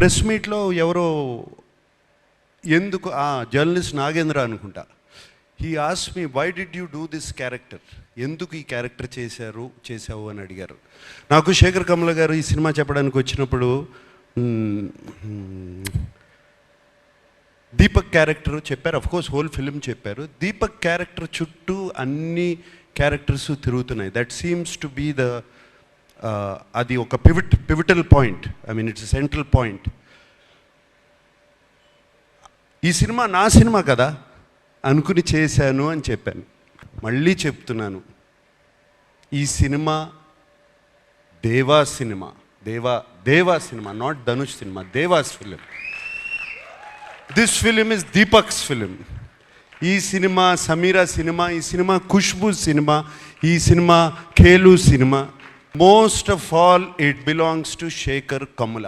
Press మీట్లో ఎవరో ఎందుకు జర్నలిస్ట్ నాగేంద్ర అనుకుంటా, he ask me why did you do this character, ఎందుకు ఈ క్యారెక్టర్ చేసావు అని అడిగారు. నాకు శేఖర్ కమల గారు ఈ సినిమా చెప్పడానికి వచ్చినప్పుడు దీపక్ క్యారెక్టర్ చెప్పారు, అఫ్కోర్స్ హోల్ ఫిల్మ్ చెప్పారు. దీపక్ క్యారెక్టర్ చుట్టూ అన్ని క్యారెక్టర్స్ తిరుగుతున్నాయి. That seems to be the అది ఒక pivotal point, I mean it's central point. ఈ సినిమా నా సినిమా కదా అనుకుని చేశాను అని చెప్పాను. మళ్ళీ చెప్తున్నాను, ఈ cinema Deva cinema, Deva cinema, not Dhanush cinema, Deva's film. This film is Deepak's film. ఈ సినిమా సమీరా సినిమా, ఈ సినిమా ఖుష్బూ సినిమా, ఈ సినిమా ఖేలు cinema. Most of all it belongs to Shekhar Kamala.